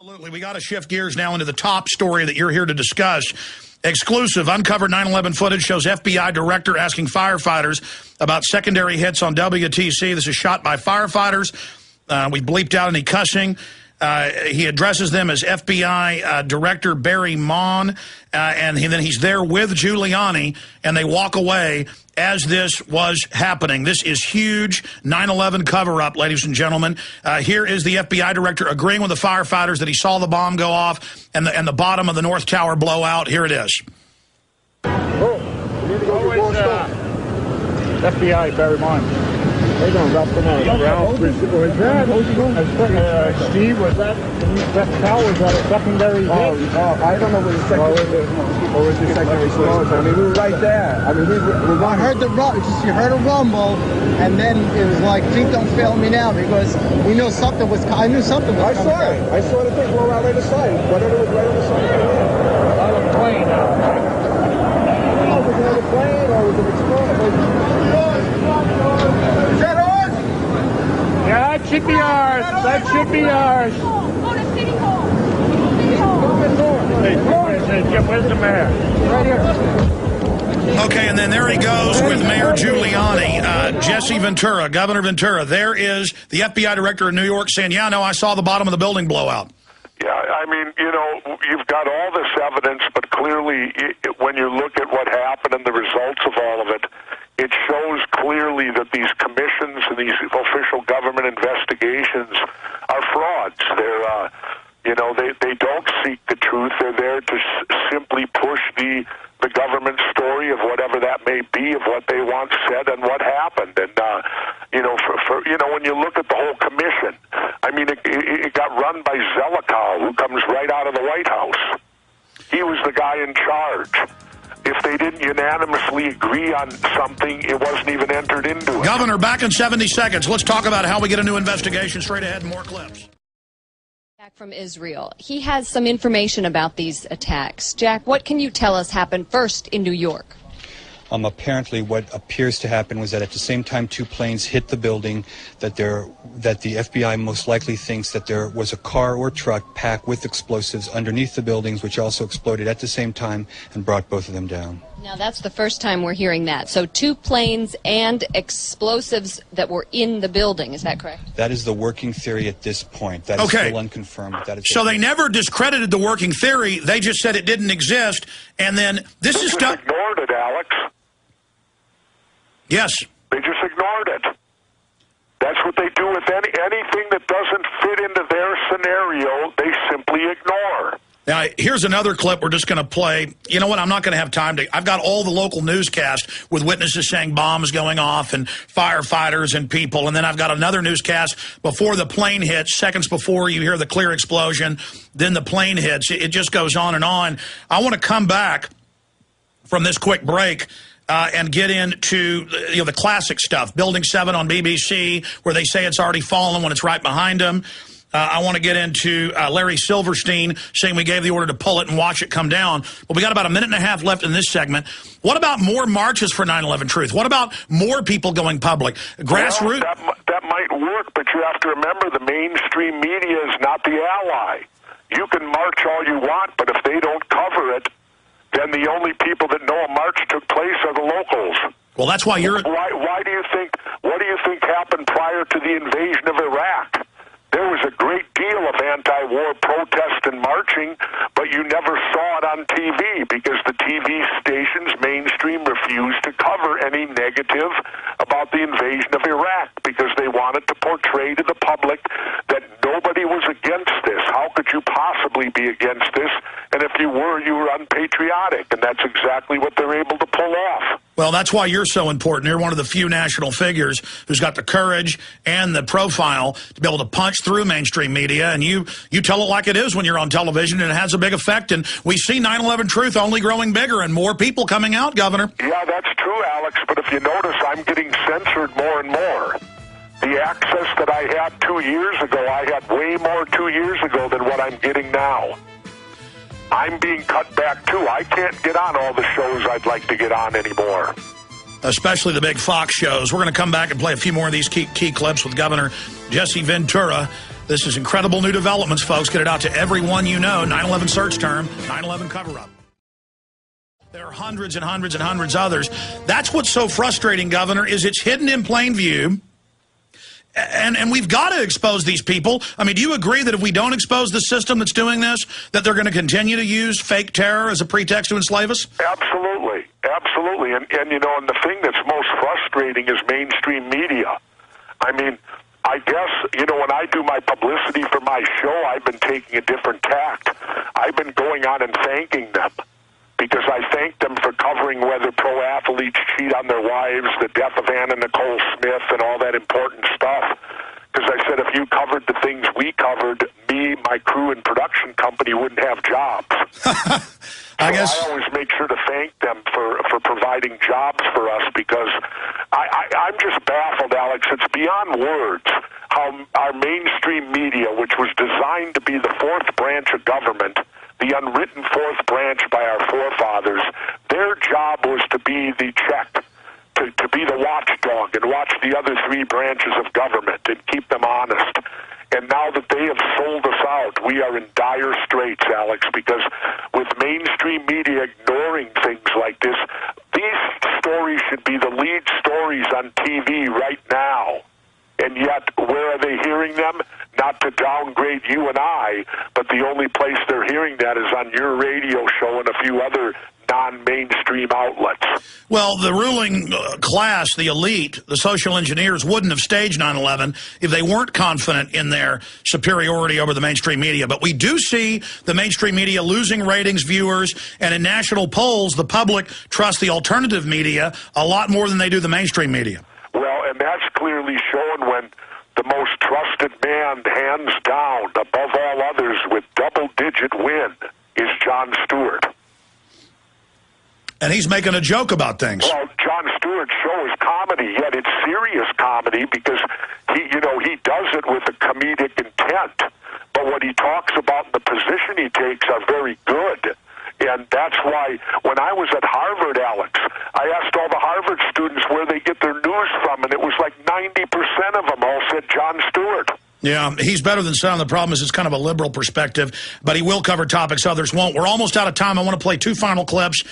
Absolutely. We got to shift gears now into the top story that you're here to discuss. Exclusive, uncovered 9/11 footage shows FBI director asking firefighters about secondary hits on WTC. This is shot by firefighters. We bleeped out any cussing. He addresses them as FBI Director Barry Mon, and then he's there with Giuliani, and they walk away as this was happening. This is huge 9/11 cover-up, ladies and gentlemen. Here is the FBI Director agreeing with the firefighters that he saw the bomb go off and the bottom of the North Tower blow out. Here it is. Oh, we need to go to FBI Barry Mon. They don't drop them on the ground. Was that? Steve, was that tower? Was that a secondary hit? I don't know what the secondary or was the secondary explosion. I mean, we were right there. I mean, I heard the rumble. You heard a rumble, and then it was like, feet don't fail me now because we know something was. I knew something was. I saw it. I saw the thing blow out right aside. Whatever was right on the side. On a plane. Was it another plane or was it explosion? Yeah, that should be ours. That should be ours. Oh, the city hall. City hall. Where's the mayor? Right here. Okay, and then there he goes with Mayor Giuliani, Jesse Ventura, Governor Ventura. There is the FBI Director in New York saying, yeah, no, I saw the bottom of the building blow out. Yeah, I mean, you know, you've got all this evidence, but clearly when you look at what happened and the results of all of it, it shows clearly that these commissions and these official government investigations are frauds. They're, you know, they don't seek the truth. They're there to simply push the government story of whatever that may be, of what they once said and what happened. And, you know, you know, when you look at the whole commission, I mean, it got run by Zelikow, who comes right out of the White House. He was the guy in charge. If they didn't unanimously agree on something, it wasn't even entered into it. Governor, back in 70 seconds. Let's talk about how we get a new investigation. Straight ahead, more clips. Jack from Israel. He has some information about these attacks. Jack, what can you tell us happened first in New York? Apparently what appears to happen was that at the same time two planes hit the building, that the FBI most likely thinks that there was a car or truck packed with explosives underneath the buildings, which also exploded at the same time and brought both of them down. Now, that's the first time we're hearing that. So two planes and explosives that were in the building. Is that correct? That is the working theory at this point. That is still unconfirmed. That is so they never discredited the working theory. They just said it didn't exist. And then this is stuff. Ignored it, Alex. Yes. They just ignored it. That's what they do with anything that doesn't fit into their scenario, they simply ignore. Now, here's another clip we're just going to play. You know what? I'm not going to have time to. I've got all the local newscasts with witnesses saying bombs going off and firefighters and people. And then I've got another newscast before the plane hits, seconds before you hear the clear explosion. Then the plane hits. It just goes on and on. I want to come back from this quick break and get into the classic stuff. Building 7 on BBC, where they say it's already fallen when it's right behind them. I want to get into Larry Silverstein saying we gave the order to pull it and watch it come down. But we got about a minute and a half left in this segment. What about more marches for 9/11 Truth? What about more people going public? Grassroots? Well, that might work, but you have to remember the mainstream media is not the ally. You can march all you want, but if they don't cover it, then the only people that know a march took place are the locals. Well, that's why you're... Why do you think... What do you think happened prior to the invasion of Iraq? There was a great deal of anti-war protest and marching, but you never saw it on TV because the TV stations, mainstream, refused to cover any negative about the invasion of Iraq because they wanted to portray to the public that nobody was against this. How could you possibly be against this? And if you were unpatriotic, and that's exactly what they're able to pull off. Well, that's why you're so important. You're one of the few national figures who's got the courage and the profile to be able to punch through mainstream media, and you tell it like it is when you're on television, and it has a big effect. And we see 9/11 Truth only growing bigger and more people coming out, Governor. Yeah, that's true, Alex, but if you notice, I'm getting censored more and more. The access that I had 2 years ago, I had way more 2 years ago than what I'm getting now. I'm being cut back, too. I can't get on all the shows I'd like to get on anymore. Especially the big Fox shows. We're going to come back and play a few more of these key clips with Governor Jesse Ventura. This is incredible new developments, folks. Get it out to everyone you know. 9/11 search term, 9/11 cover-up. There are hundreds and hundreds and hundreds of others. That's what's so frustrating, Governor, is it's hidden in plain view. And we've got to expose these people. I mean, do you agree that if we don't expose the system that's doing this, that they're going to continue to use fake terror as a pretext to enslave us? Absolutely. Absolutely. And you know, and the thing that's most frustrating is mainstream media. I mean, I guess, you know, when I do my publicity for my show, I've been taking a different tact. I've been going on and thanking them, because I thank them for covering whether pro athletes cheat on their wives, the death of Anna Nicole Smith, and all that important stuff. Because I said, if you covered the things we covered, me, my crew, and production company wouldn't have jobs. I always make sure to thank them for providing jobs for us, because I'm just baffled, Alex. It's beyond words how our mainstream media, which was designed to be the fourth branch of government, the unwritten fourth branch by our forefathers, their job was to be the check, to be the watchdog and watch the other three branches of government and keep them honest. And now that they have sold us out, we are in dire straits, Alex, because with mainstream media ignoring things like this, these stories should be the lead stories on TV right now. And yet, where are they hearing them? Not to downgrade you and I, but the only place they're hearing that is on your radio show and a few other non-mainstream outlets. Well, the ruling class, the elite, the social engineers, wouldn't have staged 9/11 if they weren't confident in their superiority over the mainstream media. But we do see the mainstream media losing ratings, viewers, and in national polls, the public trusts the alternative media a lot more than they do the mainstream media. Well, and that's clearly shown when the most trusted man, hands down, above all others, with double-digit win, is Jon Stewart. And he's making a joke about things. Well, Jon Stewart's show is comedy, yet it's serious comedy, because he does it with a comedic intent. But what he talks about and the position he takes are very good. And that's why when I was at Harvard, Alex, I asked all the Harvard students where they get their news from, and it was like 90% of them all said Jon Stewart. Yeah, he's better than some. The problem is it's kind of a liberal perspective, but he will cover topics others won't. We're almost out of time. I want to play two final clips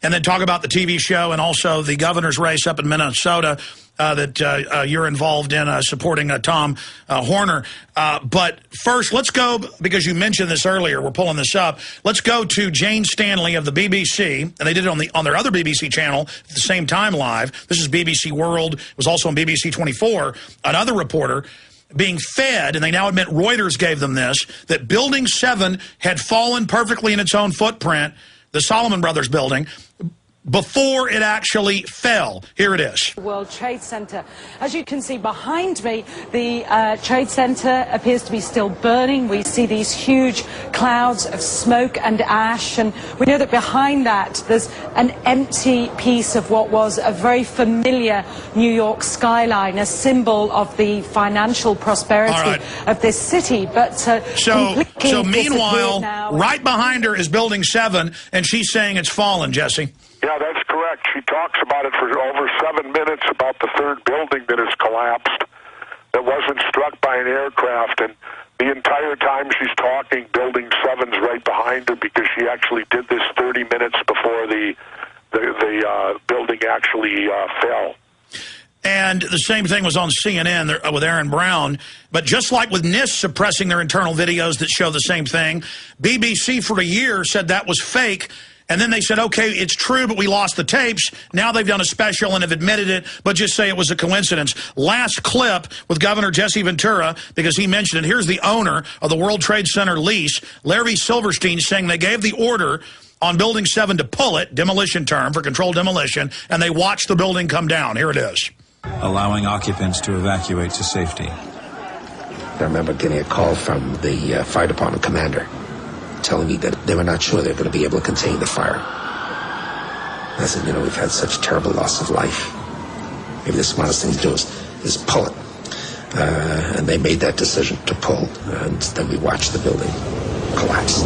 and then talk about the TV show and also the governor's race up in Minnesota that you're involved in supporting Tom Horner. But first, let's go, because you mentioned this earlier, we're pulling this up. Let's go to Jane Stanley of the BBC, and they did it on their other BBC channel at the same time live. This is BBC World. It was also on BBC 24. Another reporter being fed, and they now admit Reuters gave them this, that Building 7 had fallen perfectly in its own footprint, the Solomon Brothers building, before it actually fell. Here it is. World Trade Center. As you can see behind me, the Trade Center appears to be still burning. We see these huge clouds of smoke and ash, and we know that behind that there's an empty piece of what was a very familiar New York skyline, a symbol of the financial prosperity of this city. But so meanwhile, right behind her is Building 7, and she's saying it's fallen, Jesse. Yeah, that's correct. She talks about it for over 7 minutes, about the third building that has collapsed, that wasn't struck by an aircraft. And the entire time she's talking, Building 7's right behind her, because she actually did this 30 minutes before the building actually fell. And the same thing was on CNN with Aaron Brown. But just like with NIST suppressing their internal videos that show the same thing, BBC for a year said that was fake. And then they said, okay, it's true, but we lost the tapes. Now they've done a special and have admitted it, but just say it was a coincidence. Last clip with Governor Jesse Ventura, because he mentioned it. Here's the owner of the World Trade Center lease, Larry Silverstein, saying they gave the order on Building 7 to pull it, demolition term for controlled demolition, and they watched the building come down. Here it is. Allowing occupants to evacuate to safety. I remember getting a call from the fire department commander telling me that they were not sure they were going to be able to contain the fire. And I said, we've had such terrible loss of life. Maybe the smartest thing to do is pull it. And they made that decision to pull, and then we watched the building collapse.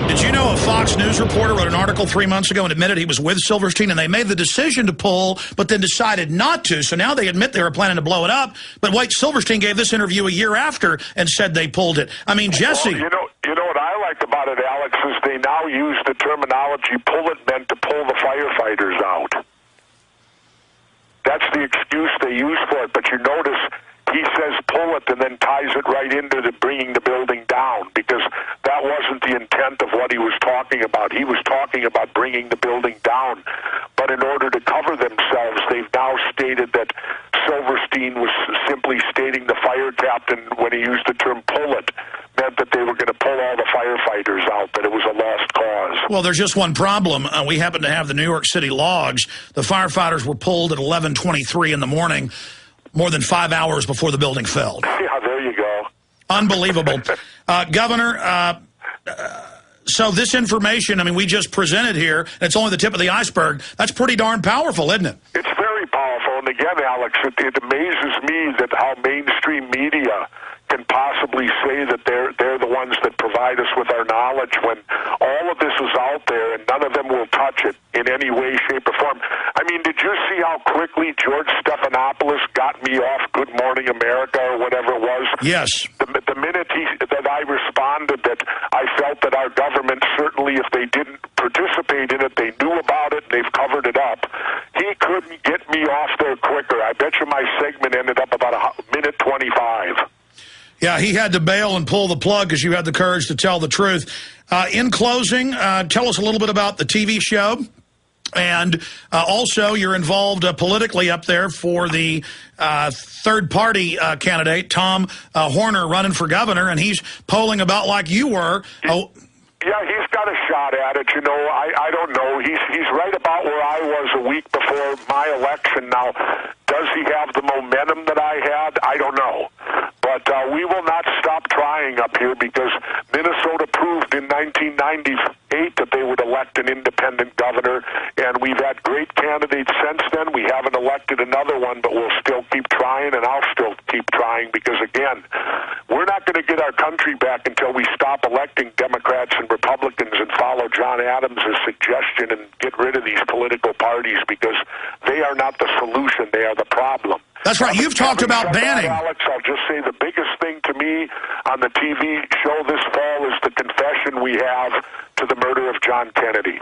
Did you know a Fox News reporter wrote an article 3 months ago and admitted he was with Silverstein, and they made the decision to pull, but then decided not to. So now they admit they were planning to blow it up. But wait, Silverstein gave this interview a year after and said they pulled it. I mean, Jesse. Well, you know what I like about it, Alex, is they now use the terminology pull it meant to pull the firefighters out. That's the excuse they use for it. But you notice he says pull it and then ties it right into the bringing the building down, because that wasn't the intent of what he was talking about. He was talking about bringing the building down. But in order to cover themselves, they've now stated that Silverstein was simply stating the fire captain, when he used the term pull it, meant that they were going to pull all the firefighters out, that it was a lost cause. Well, there's just one problem. We happen to have the New York City logs. The firefighters were pulled at 11:23 in the morning, more than 5 hours before the building fell. Yeah, there you go. Unbelievable. Governor, so this information, I mean, we just presented here, and it's only the tip of the iceberg. That's pretty darn powerful, isn't it? It's very powerful. And again, Alex, it amazes me that how mainstream media can possibly say that they're the ones that provide us with our knowledge when all of this is out there and none of them will touch it in any way, shape, or form. I mean, did you see how quickly George Stephanopoulos got me off Good Morning America or whatever it was? Yes. The minute that I responded that I felt that our government, certainly if they didn't participate in it, they knew about it, they've covered it up, he couldn't get me off there quicker. I bet you my segment ended up about a minute 25. Yeah, he had to bail and pull the plug because you had the courage to tell the truth. In closing, tell us a little bit about the TV show. And also, you're involved politically up there for the third-party candidate, Tom Horner, running for governor, and he's polling about like you were. Oh. Yeah, he's got a shot at it. You know, I don't know. He's right about where I was a week before my election. Now, does he have the momentum that I had? I don't know. But we will not stop trying up here, because Minnesota proved in 1998 that they would elect an independent governor, and we've had great candidates since then. We haven't elected another one, but we'll still keep trying, and I'll still keep trying, because, again, we're not going to get our country back until we stop electing Democrats and Republicans and follow John Adams' suggestion and get rid of these political parties, because they are not the solution, they are the problem. That's right. You've talked about banning. Alex, I'll just say the biggest thing to me on the TV show this fall is the confession we have to the murder of John Kennedy.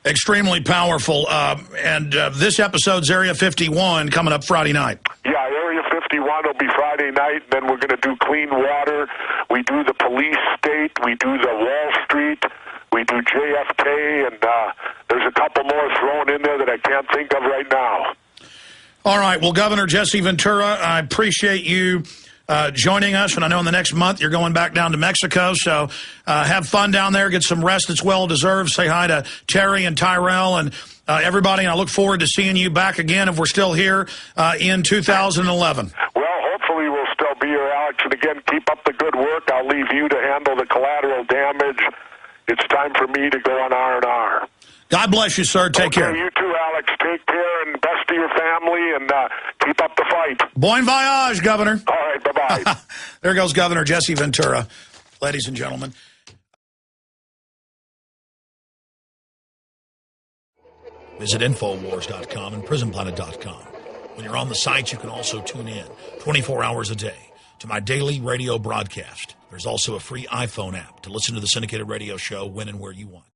Extremely powerful. And this episode's Area 51 coming up Friday night. Yeah, Area 51 will be Friday night, and then we're going to do clean water. We do the police state. We do the Wall Street. We do JFK, and there's a couple more thrown in there that I can't think of right now. All right. Well, Governor Jesse Ventura, I appreciate you joining us. And I know in the next month you're going back down to Mexico. So have fun down there. Get some rest that's well-deserved. Say hi to Terry and Tyrell and everybody. And I look forward to seeing you back again if we're still here in 2011. Well, hopefully we'll still be here, Alex. And again, keep up the good work. I'll leave you to handle the collateral damage. It's time for me to go on R&R. God bless you, sir. Take care. You too, Alex. Take care, and best to your family, and keep up the fight. Bon voyage, Governor. All right, bye-bye. There goes Governor Jesse Ventura, ladies and gentlemen. Visit Infowars.com and PrisonPlanet.com. When you're on the site, you can also tune in 24 hours a day to my daily radio broadcast. There's also a free iPhone app to listen to the syndicated radio show when and where you want.